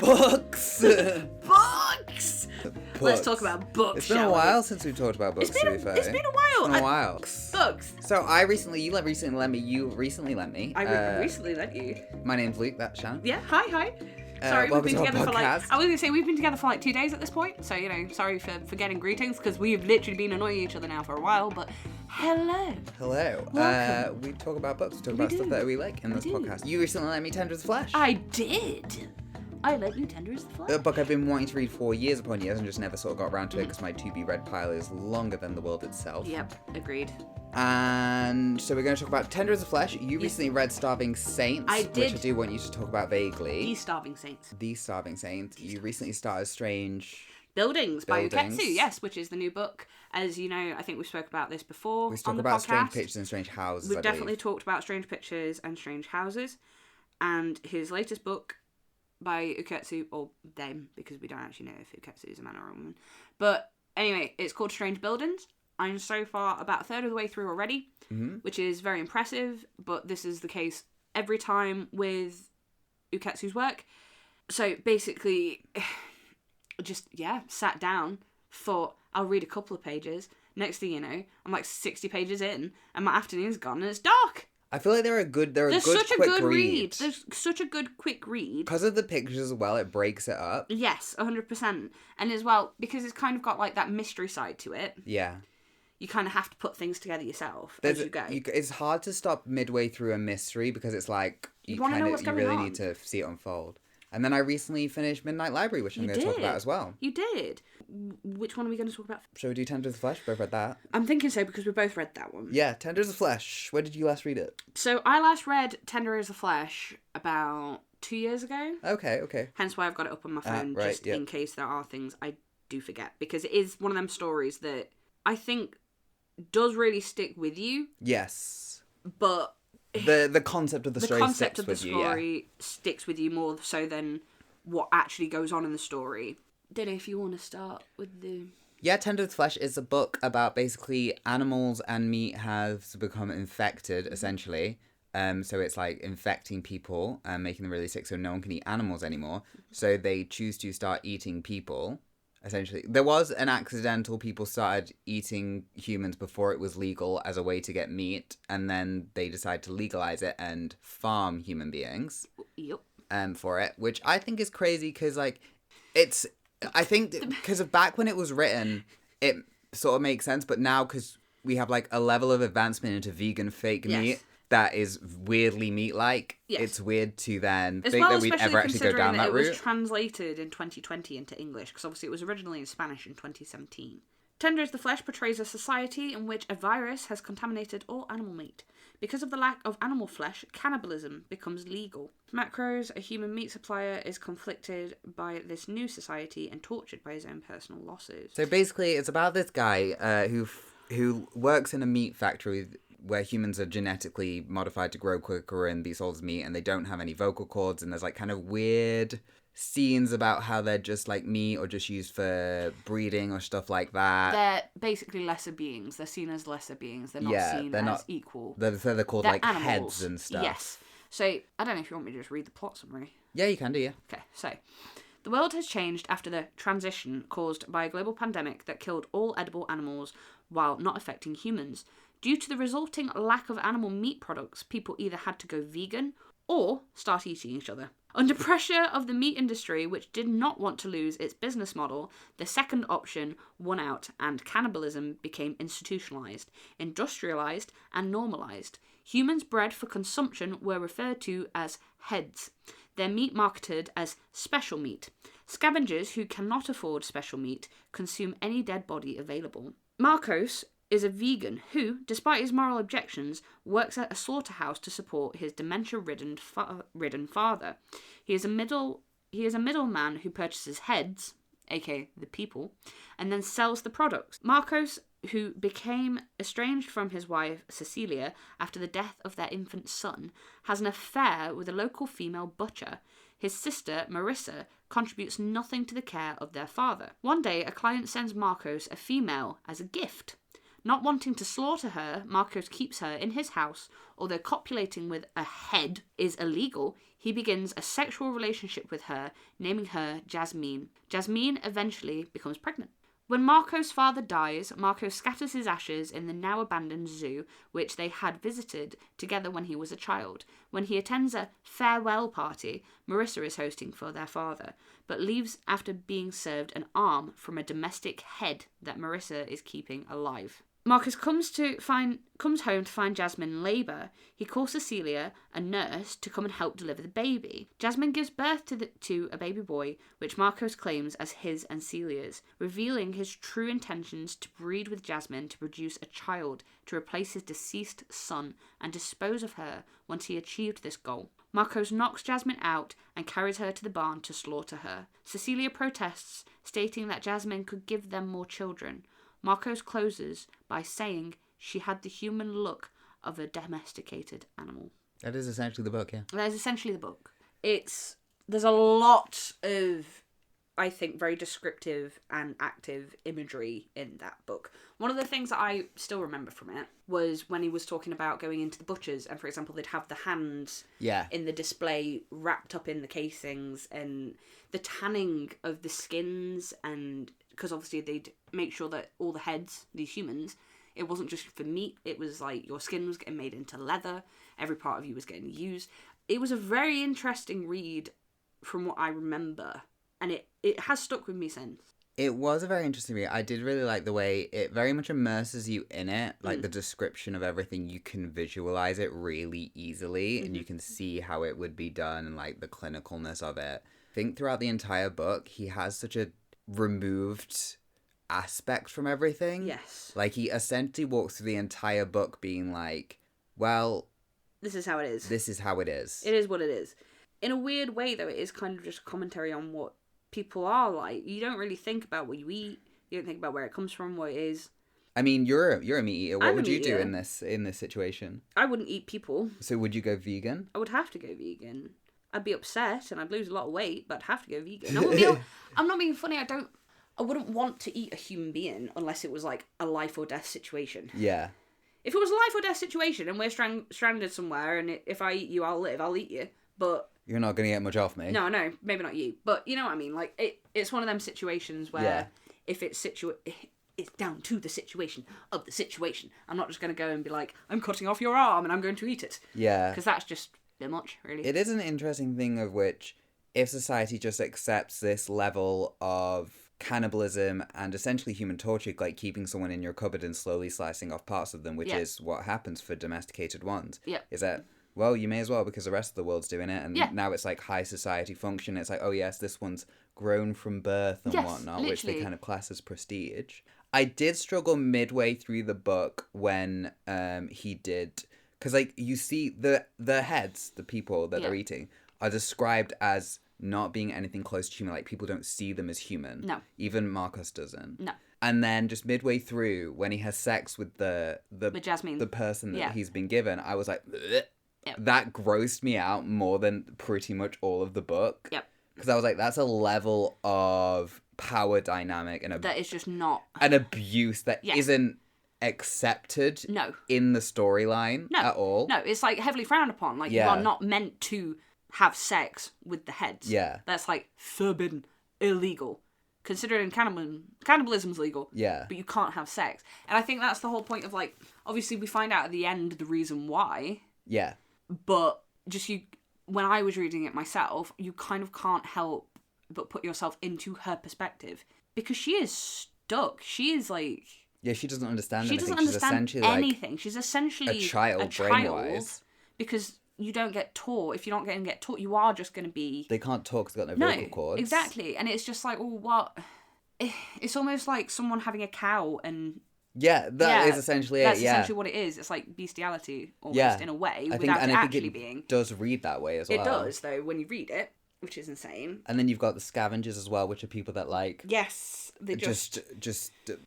Books! Books! Let's talk about books, It's been a while since we've talked about books, It's been a while. It's been a while. Books. So you recently lent me. I recently lent you. My name's Luke, that's Shan. Yeah, hi. Sorry, we've been welcome to together our for podcast. I was going to say, we've been together for 2 days at this point. So, sorry for forgetting greetings, because we've literally been annoying each other now for a while. But hello. Hello. Welcome. We talk about books, we talk about stuff that we like in this podcast. You recently lent me Tender as the Flesh. I did. I lent you Tender as the Flesh. A book I've been wanting to read for years upon years and just never sort of got around to it because my to-be-read pile is longer than the world itself. Yep, agreed. And so we're going to talk about Tender as the Flesh. You recently read Starving Saints, I did. which I do want you to talk about vaguely. The Starving Saints. The Starving Saints. You recently started Strange Buildings by Buildings. Uketsu, yes, which is the new book. As you know, I think we spoke about this before We on talk the about podcast. Strange Pictures and Strange Houses. We've I definitely believe. talked about Strange Pictures and Strange Houses. And his latest book by Uketsu, or them, because we don't actually know if Uketsu is a man or a woman. But anyway, it's called Strange Buildings. I'm so far about a third of the way through already, which is very impressive, but this is the case every time with Uketsu's work. So basically, sat down, thought, I'll read a couple of pages. Next thing you know, I'm like 60 pages in, and my afternoon's gone, and it's dark. I feel like they're a good There's quick such a good read. There's such a good quick read. Because of the pictures as well, it breaks it up. Yes, 100%. And as well, because it's kind of got like that mystery side to it, Yeah. you kind of have to put things together yourself as you go. It's hard to stop midway through a mystery because it's like you wanna know what's going really on. need to see it unfold. And then I recently finished Midnight Library, which I'm going to talk about as well. You did. Which one are we going to talk about? Shall we do Tender as the Flesh? Both read that. I'm thinking so because we both read that one. Yeah, Tender as the Flesh. When did you last read it? So I last read Tender as the Flesh about 2 years ago. Okay. Hence why I've got it up on my phone, right, just yeah. in case there are things I do forget. Because it is one of them stories that I think does really stick with you, Yes. but The concept of the story concept sticks of the with you, yeah. story sticks with you more so than what actually goes on in the story. Don't know if you want to start with the... Yeah, Tender as the Flesh is a book about basically animals and meat has become infected, essentially. So it's like infecting people and making them really sick so no one can eat animals anymore. So they choose to start eating people, essentially. There was an accidental people started eating humans before it was legal as a way to get meat. And then they decided to legalize it and farm human beings Yep. for it, which I think is crazy because, like, I think because of back when it was written, it sort of makes sense, but now because we have like a level of advancement into vegan fake meat that is weirdly meat-like, it's weird to then think that we'd ever actually go down that route. It was translated in 2020 into English, because obviously it was originally in Spanish in 2017. Tender as the Flesh portrays a society in which a virus has contaminated all animal meat. Because of the lack of animal flesh, cannibalism becomes legal. Macros, a human meat supplier, is conflicted by this new society and tortured by his own personal losses. So basically, it's about this guy who works in a meat factory where humans are genetically modified to grow quicker and be sold as meat, and they don't have any vocal cords, and there's like kind of weird scenes about how they're just like meat or just used for breeding or stuff like that. They're basically lesser beings. They're seen as lesser beings. They're not seen as equal. They're called They're like animals. Heads and stuff. Yes. So, I don't know if you want me to just read the plot summary. Yeah, you can do, yeah. Okay, so. The world has changed after the transition caused by a global pandemic that killed all edible animals while not affecting humans. Due to the resulting lack of animal meat products, people either had to go vegan or start eating each other. Under pressure of the meat industry, which did not want to lose its business model, the second option won out and cannibalism became institutionalised, industrialised and normalised. Humans bred for consumption were referred to as heads, their meat marketed as special meat. Scavengers who cannot afford special meat consume any dead body available. Marcos is a vegan who, despite his moral objections, works at a slaughterhouse to support his dementia-ridden father. He is a middleman who purchases heads, aka the people, and then sells the products. Marcos, who became estranged from his wife Cecilia after the death of their infant son, has an affair with a local female butcher. His sister, Marissa, contributes nothing to the care of their father. One day, a client sends Marcos a female as a gift. Not wanting to slaughter her, Marcos keeps her in his house. Although copulating with a head is illegal, He begins a sexual relationship with her, naming her Jasmine. Jasmine eventually becomes pregnant. When Marco's father dies, Marco scatters his ashes in the now abandoned zoo, which they had visited together when he was a child. When he attends a farewell party Marissa is hosting for their father, but leaves after being served an arm from a domestic head that Marissa is keeping alive. Marcus comes home to find Jasmine in labour. He calls Cecilia, a nurse, to come and help deliver the baby. Jasmine gives birth to a baby boy, which Marcos claims as his and Celia's, revealing his true intentions to breed with Jasmine to produce a child to replace his deceased son and dispose of her once he achieved this goal. Marcos knocks Jasmine out and carries her to the barn to slaughter her. Cecilia protests, stating that Jasmine could give them more children. Marcos closes by saying she had the human look of a domesticated animal. That is essentially the book, yeah. That is essentially the book. There's a lot of, I think, very descriptive and active imagery in that book. One of the things that I still remember from it was when he was talking about going into the butchers, and for example, they'd have the hands in the display wrapped up in the casings, and the tanning of the skins, and because obviously they'd make sure that all the heads, these humans, it wasn't just for meat, it was like your skin was getting made into leather, every part of you was getting used. It was a very interesting read from what I remember, and it has stuck with me since. It was a very interesting read. I did really like the way it very much immerses you in it. Like the description of everything, you can visualize it really easily and you can see how it would be done and like the clinicalness of it. I think throughout the entire book, he has such a removed aspect from everything. Yes. Like he essentially walks through the entire book being like, well, this is how it is. This is how it is. It is what it is. In a weird way, though, it is kind of just a commentary on what people are like. You don't really think about what you eat. You don't think about where it comes from, what it is. I mean, you're a meat eater. What would you do eater. in this situation? I wouldn't eat people. So would you go vegan? I would have to go vegan. I'd be upset and I'd lose a lot of weight, but I'd have to go vegan. I'm not being funny. I wouldn't want to eat a human being unless it was like a life or death situation. Yeah. If it was a life or death situation and we're stranded somewhere and if I eat you, I'll live, I'll eat you. But you're not going to get much off me. No, maybe not you. But you know what I mean? Like, it's one of them situations where if it's down to the situation of the situation. I'm not just going to go and be like, I'm cutting off your arm and I'm going to eat it. Yeah. Because that's just a bit much, really. It is an interesting thing of which, if society just accepts this level of cannibalism and essentially human torture, like keeping someone in your cupboard and slowly slicing off parts of them, which is what happens for domesticated ones. Yeah. Is that, well, you may as well because the rest of the world's doing it, and now it's like high society function. It's like, oh yes, this one's grown from birth and whatnot, which they kind of class as prestige. I did struggle midway through the book when he did, because like you see the heads, the people that they're eating, are described as not being anything close to human. Like people don't see them as human. No. Even Marcus doesn't. No. And then just midway through, when he has sex with with Jasmine, the person that he's been given, I was like, that grossed me out more than pretty much all of the book. Yep. Because I was like, that's a level of power dynamic and that is just not an abuse that isn't accepted in the storyline at all. No, it's like heavily frowned upon. Like you are not meant to have sex with the heads. Yeah. That's like forbidden, illegal. Considering cannibalism's legal. Yeah. But you can't have sex. And I think that's the whole point of like, obviously we find out at the end the reason why. Yeah. But when I was reading it myself, you kind of can't help but put yourself into her perspective. Because she is stuck. She is like... Yeah, she doesn't understand anything. She doesn't understand anything. She's essentially a child brain-wise. Because you don't get taught. If you're not going to get taught, you are just going to be... They can't talk because they've got no vocal cords. Exactly. And it's just like, oh, what? It's almost like someone having a cow and... Yeah, that is essentially it, That's essentially what it is. It's like bestiality, almost, in a way, without it actually being... It does read that way as well. It does, though, when you read it, which is insane. And then you've got the scavengers as well, which are people that, like... Yes, they just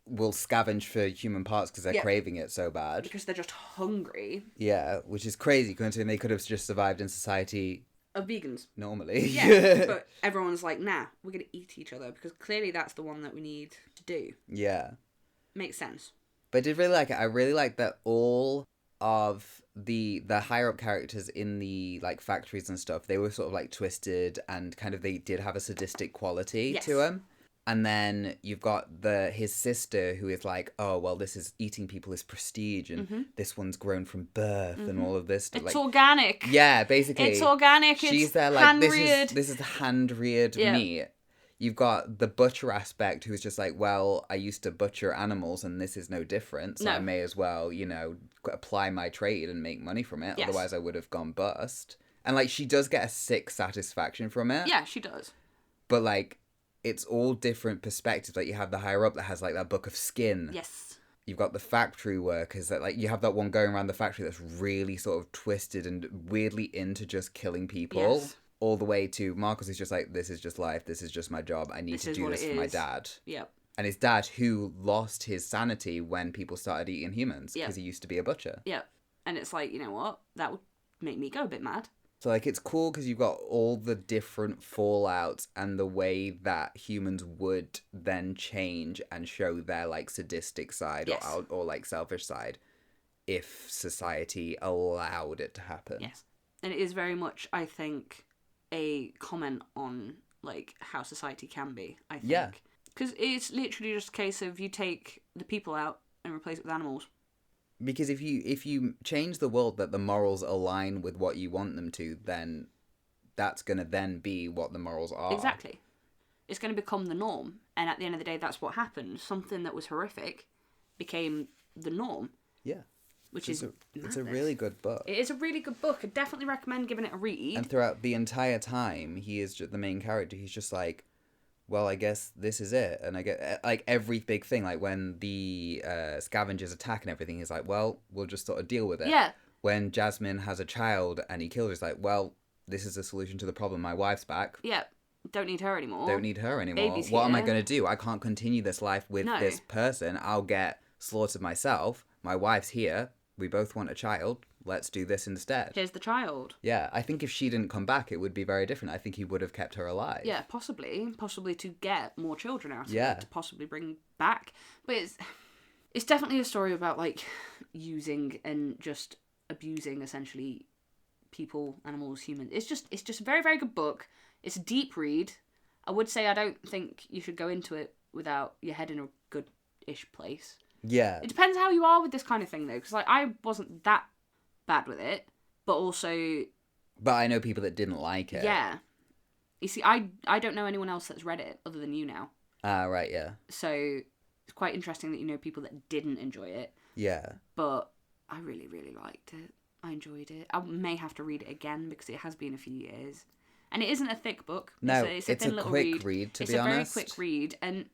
will scavenge for human parts because they're craving it so bad. Because they're just hungry. Yeah, which is crazy, considering they could have just survived in society... Of vegans. Normally. Yeah, but everyone's like, nah, we're going to eat each other, because clearly that's the one that we need to do. Yeah. Makes sense. But I did really like it. I really like that all of the higher up characters in the like factories and stuff, they were sort of like twisted and kind of they did have a sadistic quality Yes. to them. And then you've got his sister who is like, oh well, this is eating people is prestige, and this one's grown from birth and all of this stuff. It's like, organic. yeah, basically, It's organic. she's It's there like hand-reared. this is hand reared meat. You've got the butcher aspect who's just like, well, I used to butcher animals and this is no different, so No. I may as well, apply my trade and make money from it. Yes. Otherwise I would have gone bust. And like she does get a sick satisfaction from it. Yeah, she does. But like it's all different perspectives. Like you have the higher up that has like that book of skin. Yes. You've got the factory workers that like you have that one going around the factory that's really sort of twisted and weirdly into just killing people. Yes. All the way to Marcus is just like, this is just life, this is just my job, I need This to is do what this it for my is. dad. Yep. And his dad, who lost his sanity when people started eating humans, Yeah. because he used to be a butcher. Yep. And it's like, you know what? That would make me go a bit mad. So like it's cool because you've got all the different fallouts and the way that humans would then change and show their like sadistic side Yes. or like selfish side if society allowed it to happen. Yes. And it is very much, I think, a comment on like how society can be, I think. Yeah. Because it's literally just a case of you take the people out and replace it with animals. Because if you change the world that the morals align with what you want them to, then that's going to then be what the morals are. Exactly. It's going to become the norm. And at the end of the day, that's what happened. Something that was horrific became the norm. Yeah. Which It's is it's a madness. really good book. It is a really good book. I definitely recommend giving it a read. And throughout the entire time, he is just the main character. He's just like, well, I guess this is it. And I get like every big thing, like when the scavengers attack and everything, he's like, well, we'll just sort of deal with it. Yeah. When Jasmine has a child and he kills her, he's like, well, this is the solution to the problem. My wife's back. Yeah. Don't need her anymore. Don't need her anymore. Baby's What am I here. going to do? I can't continue this life with No. this person. I'll get slaughtered myself. My wife's here. We both want a child. Let's do this instead. Here's the child. Yeah, I think if she didn't come back, it would be very different. I think he would have kept her alive. Yeah, possibly to get more children out of Yeah. it, to possibly bring back. But it's definitely a story about like using and just abusing essentially people, animals, humans. It's just a very, very good book. It's a deep read. I would say I don't think you should go into it without your head in a good-ish place. Yeah. It depends how you are with this kind of thing though, because like I wasn't that bad with it, but also But I know people that didn't like it. yeah. You see, I don't know anyone else that's read it other than you now. Ah, right, yeah. So it's quite interesting that you know people that didn't enjoy it. Yeah. But I really, really liked it. I enjoyed it. I may have to read it again because it has been a few years. And it isn't a thick book. No, it's a it's thin a little quick read, to it's be a honest. very quick read. And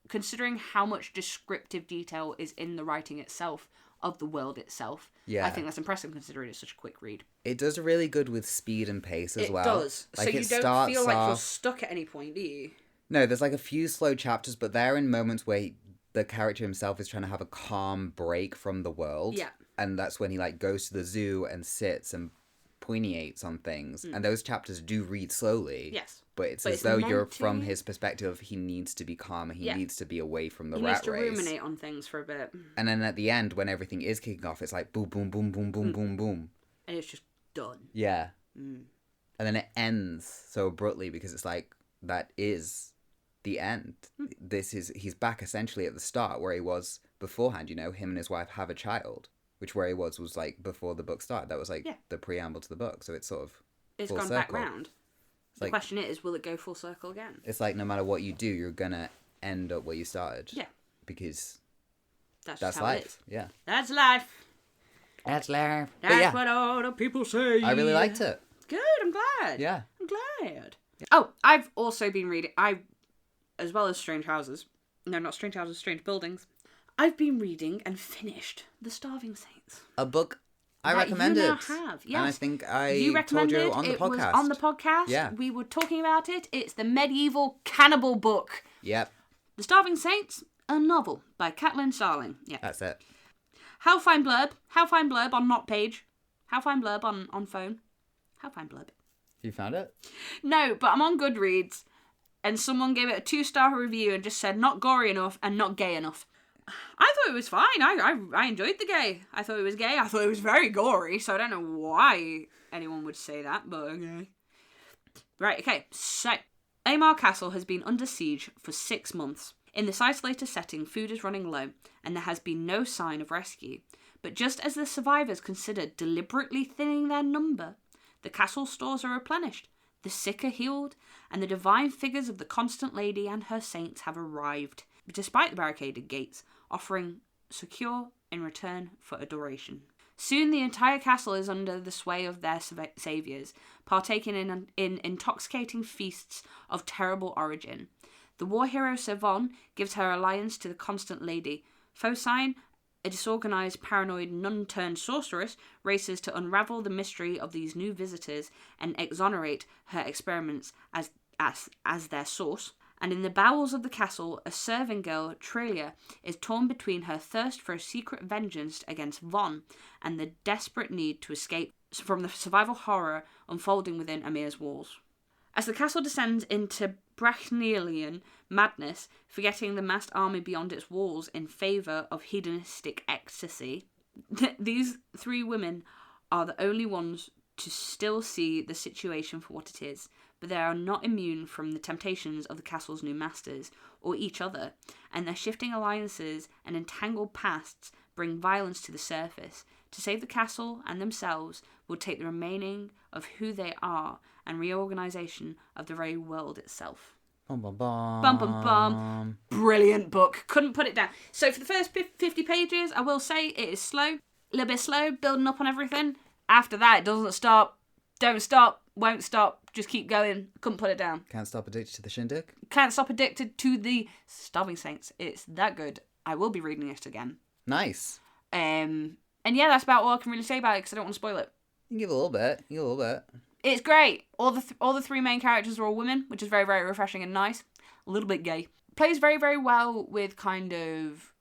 considering how much descriptive detail is in the writing itself of the world itself, Yeah. I think that's impressive considering it's such a quick read. It does really good with speed and pace as well. It does. Like, so you it don't starts feel like you're off- stuck at any point, do you? No, there's like a few slow chapters, but they're in moments where the character himself is trying to have a calm break from the world. Yeah. And that's when he like goes to the zoo and sits and poineates on things. And those chapters do read slowly. Yes. But it's But as it's though meant you're to. from his perspective, he needs to be calm and he Yeah. needs to be away from the He rat needs to race. ruminate on things for a bit. And then at the end, when everything is kicking off, it's like boom, boom, boom, boom, boom, boom, boom. And it's just done. Yeah. Mm. And then it ends so abruptly because it's like, that is the end. He's back essentially at the start where he was beforehand, him and his wife have a child, which where he was like before the book started. That was like Yeah. the preamble to the book. So it's sort of It's full gone back circle. round. The like- question is, will it go full circle again? It's like no matter what you do, you're gonna end up where you started. Yeah. Because That's that's how it is. life. Yeah. That's life. That's life. But That's yeah, what all the people say. I really liked it. Good, I'm glad. Yeah. I'm glad. Oh, I've also been reading, as well as Strange Houses. No, not Strange Houses, Strange Buildings. I've been reading and finished The Starving Saints. A book I That recommended. You now have, yes. And I think I You told recommended you on the it podcast. was on the podcast. Yeah. We were talking about it. It's the medieval cannibal book. Yep, The Starving Saints, a novel by Catelyn Starling. Yeah. that's it. How fine blurb on Not Page. How fine blurb on phone. How fine blurb. You found it? No, but I'm on Goodreads, and someone gave it a 2-star review and just said not gory enough and not gay enough. I thought it was fine. I enjoyed the gay. I thought it was gay. I thought it was very gory, so I don't know why anyone would say that, but okay. Right, okay, so Aemar Castle has been under siege for 6 months. In this isolated setting, food is running low, and there has been no sign of rescue. But just as the survivors consider deliberately thinning their number, the castle stores are replenished, the sick are healed, and the divine figures of the Constant Lady and her saints have arrived, despite the barricaded gates, offering secure in return for adoration. Soon the entire castle is under the sway of their saviours, partaking in intoxicating feasts of terrible origin. The war hero Servonne gives her alliance to the Constant Lady. Phocine, a disorganised, paranoid, nun-turned-sorceress, races to unravel the mystery of these new visitors and exonerate her experiments as their source. And in the bowels of the castle, a serving girl, Trelia, is torn between her thirst for a secret vengeance against Von and the desperate need to escape from the survival horror unfolding within Amir's walls. As the castle descends into Brachnelian madness, forgetting the massed army beyond its walls in favour of hedonistic ecstasy, these 3 women are the only ones to still see the situation for what it is, but they are not immune from the temptations of the castle's new masters, or each other, and their shifting alliances and entangled pasts bring violence to the surface. To save the castle and themselves will take the remaining of who they are and reorganisation of the very world itself. Bum, bum, bum. Bum, bum, bum. Brilliant book. Couldn't put it down. So for the first 50 pages, I will say it is slow. A little bit slow, building up on everything. After that, it doesn't stop. Don't stop. Won't stop. Just keep going. Couldn't put it down. Can't stop addicted to the shindig. Can't stop addicted to the Starving Saints. It's that good. I will be reading it again. Nice. And yeah, that's about all I can really say about it because I don't want to spoil it. You can give a little bit. It's great. All the 3 main characters are all women, which is very, very refreshing and nice. A little bit gay. Plays very, very well with kind of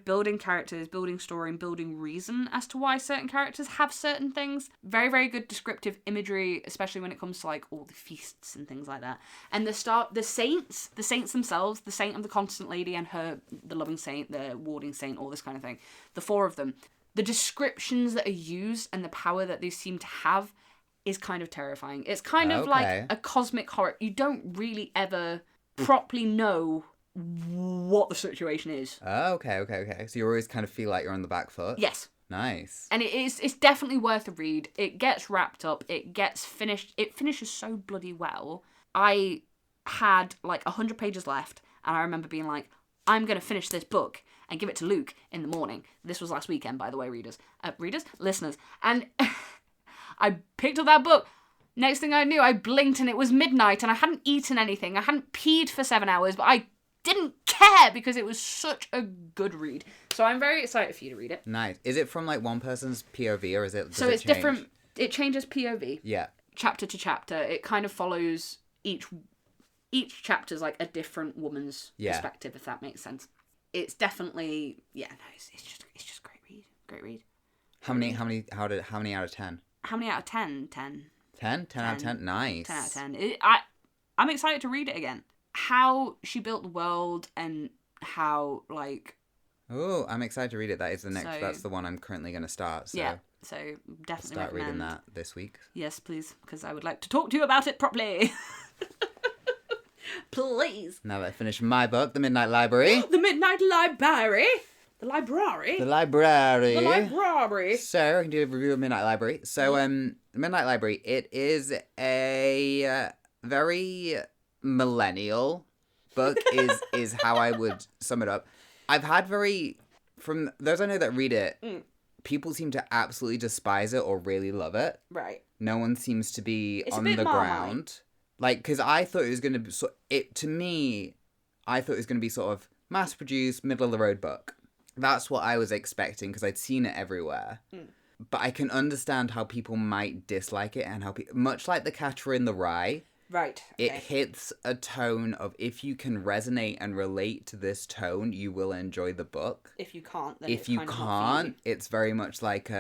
building characters, building story, and building reason as to why certain characters have certain things. Very, very good descriptive imagery, especially when it comes to like all the feasts and things like that. And the saints themselves, the saint of the Constant Lady and the loving saint, the warding saint, all this kind of thing. The 4 of them. The descriptions that are used and the power that they seem to have is kind of terrifying. It's kind of like a cosmic horror. You don't really ever properly know what the situation is. Oh, okay. So you always kind of feel like you're on the back foot? Yes. Nice. And it's definitely worth a read. It gets wrapped up. It gets finished. It finishes so bloody well. I had like 100 pages left, and I remember being like, I'm going to finish this book and give it to Luke in the morning. This was last weekend, by the way, listeners. And I picked up that book. Next thing I knew, I blinked and it was midnight and I hadn't eaten anything. I hadn't peed for 7 hours, but I didn't care because it was such a good read. So I'm very excited for you to read it. Nice. Is it from like one person's POV or is it? So it's different. It changes POV. Yeah. Chapter to chapter. It kind of follows each chapter's like a different woman's perspective, if that makes sense. It's definitely it's just great read. How many out of 10? How many out of 10? 10. 10 out of 10. Nice. 10 out of 10. I'm excited to read it again. How she built the world and how like. Oh, I'm excited to read it. That is the next. That's the one I'm currently going to start. So yeah. So definitely start reading that this week. Yes, please, because I would like to talk to you about it properly. Please. Now that I finished my book, The Midnight Library. The Midnight Library. The library. So I can do a review of Midnight Library. So The Midnight Library, it is a very millennial book is how I would sum it up. I've had from those I know that read it, people seem to absolutely despise it or really love it. Right. No one seems to be on the ground. Like, because I thought it was going to be, to me, I thought it was going to be sort of mass-produced, middle-of-the-road book. That's what I was expecting, because I'd seen it everywhere. But I can understand how people might dislike it, and how much like The Catcher in the Rye, right? Okay. It hits a tone of, if you can resonate and relate to this tone, you will enjoy the book. If you can't, then if you can't, it's very much like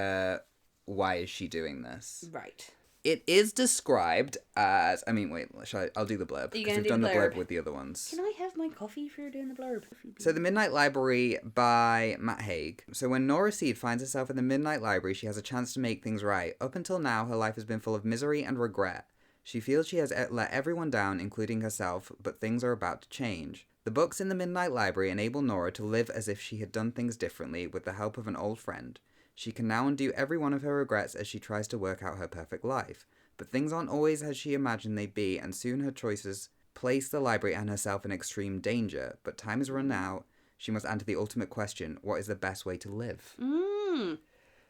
why is she doing this? Right. It is described as... I mean, wait, I'll do the blurb. Are you Because gonna we've do done the the blurb blurb? with the other ones. Can I have my coffee if you're doing the blurb? So The Midnight Library by Matt Haig. So when Nora Seed finds herself in the Midnight Library, she has a chance to make things right. Up until now, her life has been full of misery and regret. She feels she has let everyone down, including herself, but things are about to change. The books in the Midnight Library enable Nora to live as if she had done things differently with the help of an old friend. She can now undo every one of her regrets as she tries to work out her perfect life. But things aren't always as she imagined they'd be, and soon her choices place the library and herself in extreme danger. But time has run out. She must answer the ultimate question: what is the best way to live?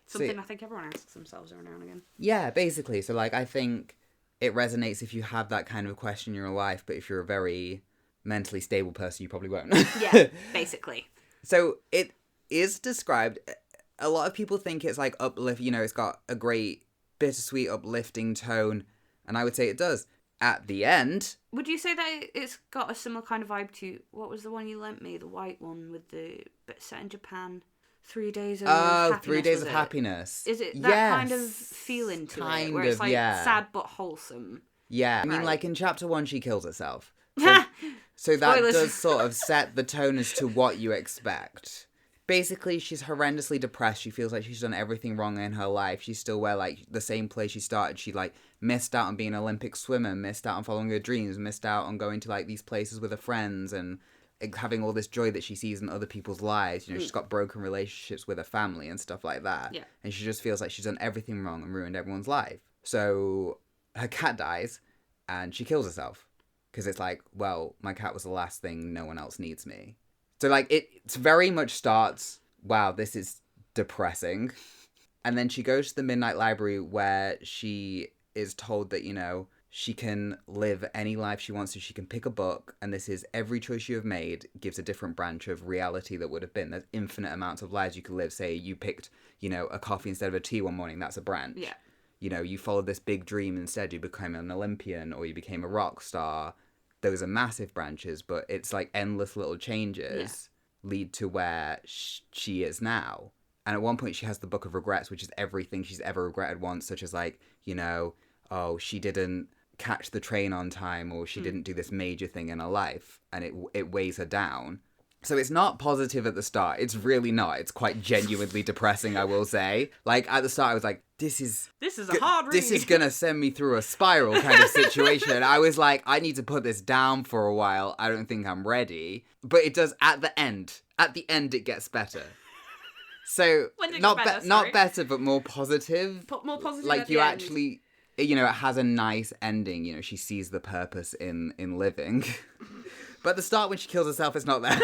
Something I think everyone asks themselves every now and again. Yeah, basically. So, like, I think it resonates if you have that kind of question in your life, but if you're a very mentally stable person, you probably won't. Yeah, basically. So, it is described... A lot of people think it's, like, uplift... You know, it's got a great, bittersweet, uplifting tone, and I would say it does. At the end... Would you say that it's got a similar kind of vibe to... What was the one you lent me? The white one with the... But set in Japan... 3 days of happiness. 3 days was of it? Happiness. Is it that kind of feeling to it? Where it's like sad but wholesome. Yeah. I mean, Right. like in chapter 1, she kills herself. So that Spoilers. does sort of set the tone as to what you expect. Basically, she's horrendously depressed. She feels like she's done everything wrong in her life. She's still where, like, the same place she started. She, like, missed out on being an Olympic swimmer, missed out on following her dreams, missed out on going to, like, these places with her friends and having all this joy that she sees in other people's lives. You know, she's got broken relationships with her family and stuff like that. Yeah. And she just feels like she's done everything wrong and ruined everyone's life. So her cat dies and she kills herself. Because it's like, well, my cat was the last thing, no one else needs me. So, like, it very much starts, wow, this is depressing. And then she goes to the Midnight Library where she is told that, you know, she can live any life she wants to. She can pick a book, and this is every choice you have made gives a different branch of reality that would have been. There's infinite amounts of lives you could live. Say you picked, you know, a coffee instead of a tea one morning, that's a branch. Yeah. You know, you followed this big dream instead, you became an Olympian or you became a rock star. Those are massive branches, but it's like endless little changes lead to where she is now. And at one point she has the Book of Regrets, which is everything she's ever regretted once, such as like, you know, oh, she didn't catch the train on time or she didn't do this major thing in her life, and it weighs her down. So it's not positive at the start. It's really not. It's quite genuinely depressing, I will say. Like, at the start, I was like, this is a hard read. This is going to send me through a spiral kind of situation. And I was like, I need to put this down for a while. I don't think I'm ready. But it does at the end. At the end, it gets better. So, When did it not get better, not sorry? better, but more positive. More positive Like, at you the end. actually... You know, it has a nice ending. You know, she sees the purpose in living. But at the start, when she kills herself, it's not there.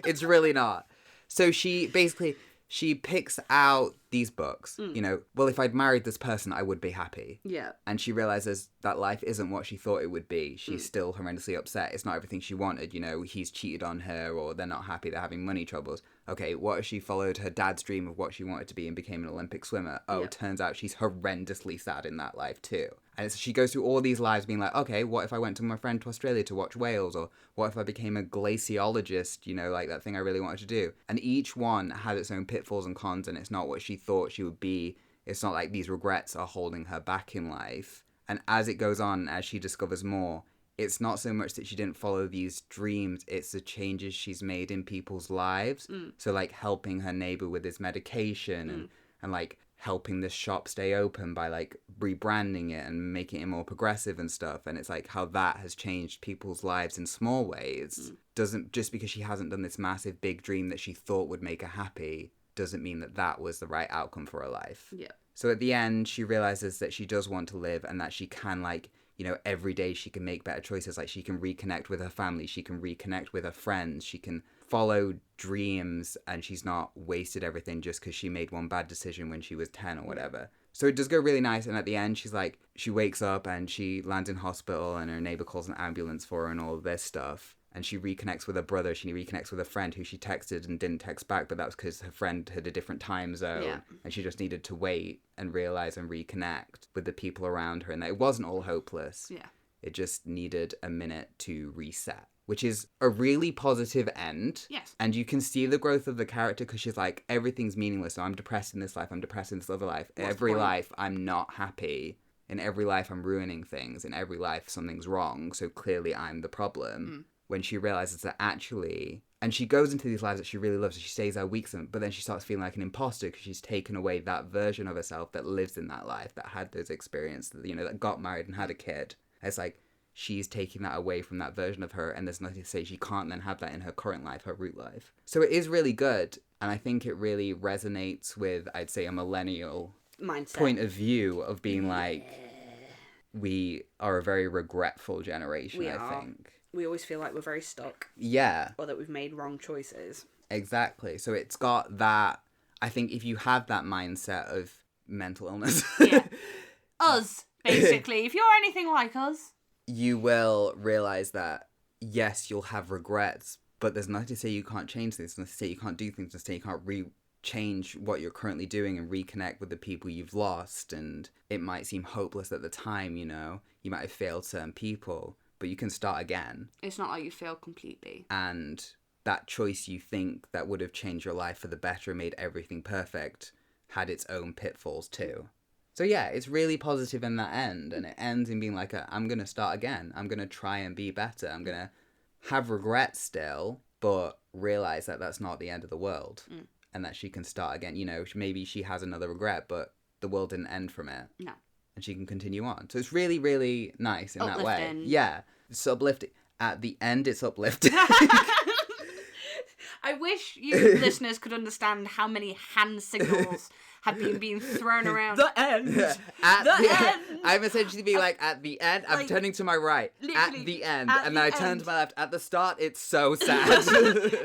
It's really not. So she picks out these books. You know, well, if I'd married this person, I would be happy. Yeah. And she realizes that life isn't what she thought it would be. She's still horrendously upset. It's not everything she wanted. You know, he's cheated on her, or they're not happy, they're having money troubles. Okay, what if she followed her dad's dream of what she wanted to be and became an Olympic swimmer? Oh, turns out she's horrendously sad in that life too. And she goes through all these lives being like, okay, what if I went to my friend to Australia to watch whales? Or what if I became a glaciologist, you know, like that thing I really wanted to do? And each one had its own pitfalls and cons, and it's not what she thought she would be. It's not like these regrets are holding her back in life. And as it goes on, as she discovers more, it's not so much that she didn't follow these dreams, it's the changes she's made in people's lives. So, like, helping her neighbor with his medication and like, helping this shop stay open by, like, rebranding it and making it more progressive and stuff. And it's like how that has changed people's lives in small ways. Doesn't, just because she hasn't done this massive big dream that she thought would make her happy, doesn't mean that that was the right outcome for her life. Yeah. So at the end, she realizes that she does want to live and that she can, like, you know, every day she can make better choices. Like, she can reconnect with her family. She can reconnect with her friends. She can follow dreams, and she's not wasted everything just because she made one bad decision when she was 10 or whatever. So it does go really nice. And at the end, she's like, she wakes up and she lands in hospital and her neighbor calls an ambulance for her and all of this stuff. And she reconnects with her brother. She reconnects with a friend who she texted and didn't text back, but that was because her friend had a different time zone. Yeah. And she just needed to wait and realize and reconnect with the people around her. And that it wasn't all hopeless. Yeah. It just needed a minute to reset. which is a really positive end. Yes. And you can see the growth of the character because she's like, everything's meaningless. So I'm depressed in this life. I'm depressed in this other life. What's the Every point? life, I'm not happy. In every life, I'm ruining things. In every life, something's wrong. So clearly, I'm the problem. When she realizes that actually... And she goes into these lives that she really loves. She stays there weeks, but then she starts feeling like an imposter because she's taken away that version of herself that lives in that life, that had those experiences, you know, that got married and had a kid. It's like she's taking that away from that version of her, and there's nothing to say she can't then have that in her current life, her root life. So it is really good, and I think it really resonates with, I'd say, a millennial Mindset. point of view of being like, we are a very regretful generation, We I are. think. We always feel like we're very stuck, Yeah. or that we've made wrong choices. Exactly. So it's got that, I think if you have that mindset of mental illness, Yeah. Us, basically. If you're anything like us. you will realize that, yes, you'll have regrets, but there's nothing to say you can't change things, nothing to say you can't do things, nothing to say you can't change what you're currently doing and reconnect with the people you've lost. And it might seem hopeless at the time, you know, you might have failed certain people, but you can start again. It's not like you failed completely. And that choice you think that would have changed your life for the better and made everything perfect had its own pitfalls too. So yeah, it's really positive in that end, and it ends in being like, I'm going to start again. I'm going to try and be better. I'm going to have regrets still, but realize that that's not the end of the world and that she can start again. You know, maybe she has another regret, but the world didn't end from it. No. And she can continue on. So it's really, really nice in that way. Uplifting. Yeah. It's uplifting. At the end, it's uplifting. I wish you listeners could understand how many hand signals have been being thrown around. The end. At The end. I'm essentially being like, at the end, I'm Like, turning to my right. At literally, the end. at And the then I turn end. to my left. At the start, it's so sad.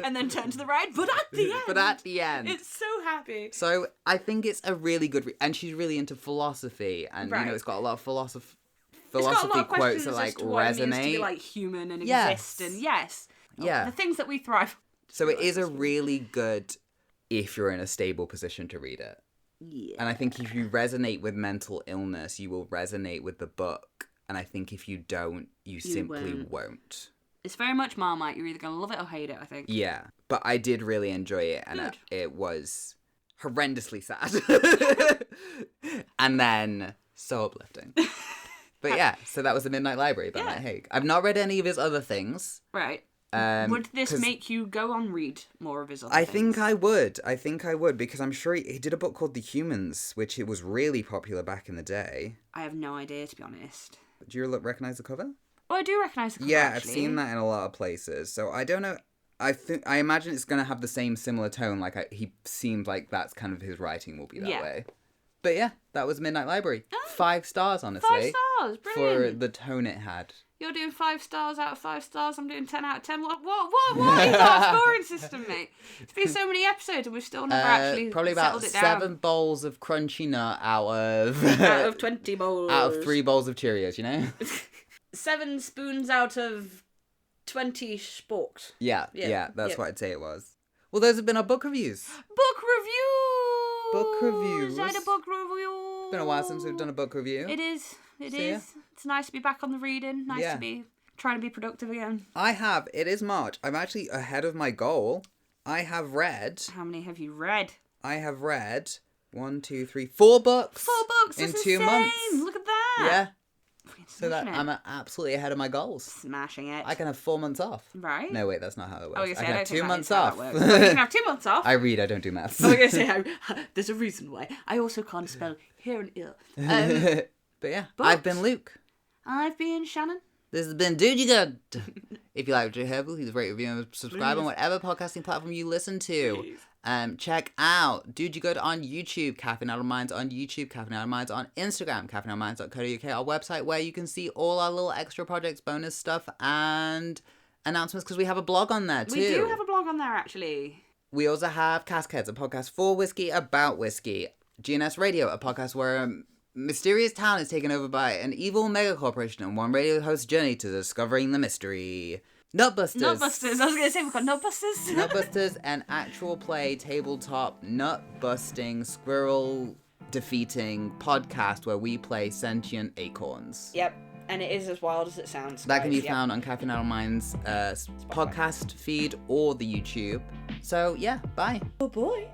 And then turn to the right, but at the end. But at the end. It's so happy. So I think it's a really good... and she's really into philosophy. And, you Right. know, it's got a lot of philosophy It's got a lot of quotes questions that, as like, to what it means to be, resonate. like, human and Yes. exist. And yes. Yeah. The things that we thrive. So it is a really good... if you're in a stable position to read it. Yeah. And I think if you resonate with mental illness, you will resonate with the book. And I think if you don't, you simply won't. It's very much Marmite. You're either going to love it or hate it, I think. Yeah. But I did really enjoy it. And Good. it was horrendously sad. And then so uplifting. But yeah, so that was The Midnight Library by Matt Haig. I've not read any of his other things. Right. Would this 'cause make you go on read more of his other I things? think I would, because I'm sure he did a book called The Humans, which it was really popular back in the day. I have no idea, to be honest. Do you recognize the cover? Oh, I do recognise the cover, Yeah, actually. I've seen that in a lot of places. So I don't know. I imagine it's going to have the same similar tone. Like he seems like that's kind of his writing will be that Yeah. way. But yeah, that was Midnight Library. Oh. 5 stars, honestly. 5 stars, For brilliant. the tone it had. You're doing 5 stars out of 5 stars. I'm doing 10 out of 10. What is our scoring system, mate? It's been so many episodes and we've still never actually Probably about settled it down. 7 bowls of crunchy nut out of Out of 20 bowls. out of 3 bowls of Cheerios, you know? 7 spoons out of 20 sporks. Yeah, Yeah, that's yeah. what I'd say it was. Well, those have been our book reviews. Book reviews. Book reviews. I had a book review. It's been a while since we've done a book review. It is. It So, is. It's nice to be back on the reading. Nice Yeah. to be trying to be productive again. It is March. I'm actually ahead of my goal. I have read How many have you read? 1, 2, 3, 4 books. 4 books. in That's 2 insane. months. Look at that. Yeah. Fucking So that smashing it. I'm absolutely ahead of my goals. Smashing it. I can have 4 months off. Right. No, wait, that's not how it works. Oh, you say, I can I have don't think 2 that months is how off. that works. Well, you can have 2 months off. I read, I don't do maths. I was going to say, there's a reason why. I also can't spell here and ill. But yeah, books. I've been Luke. I've been Shannon. This has been Dude You Good. If you like what you heard, please rate, review, and subscribe on whatever podcasting platform you listen to. Please. Check out Dude You Good on YouTube, Caffeine Out of Minds on YouTube, Caffeine Out of Minds on Instagram, caffeineoutofminds.co.uk, our website where you can see all our little extra projects, bonus stuff, and announcements because we have a blog on there too. We do have a blog on there, actually. We also have Caskheads, a podcast for whiskey about whiskey. GNS Radio, a podcast where a mysterious town is taken over by an evil mega corporation and one radio host's journey to discovering the mystery. Nutbusters. Nutbusters. I was going to say we've got Nutbusters. Nutbusters, an actual play, tabletop, nut-busting, squirrel-defeating podcast where we play sentient acorns. Yep. And it is as wild as it sounds. That can guys. be Yep. found on Caffeine Adult Minds podcast feed or the YouTube. So yeah, bye. Oh boy.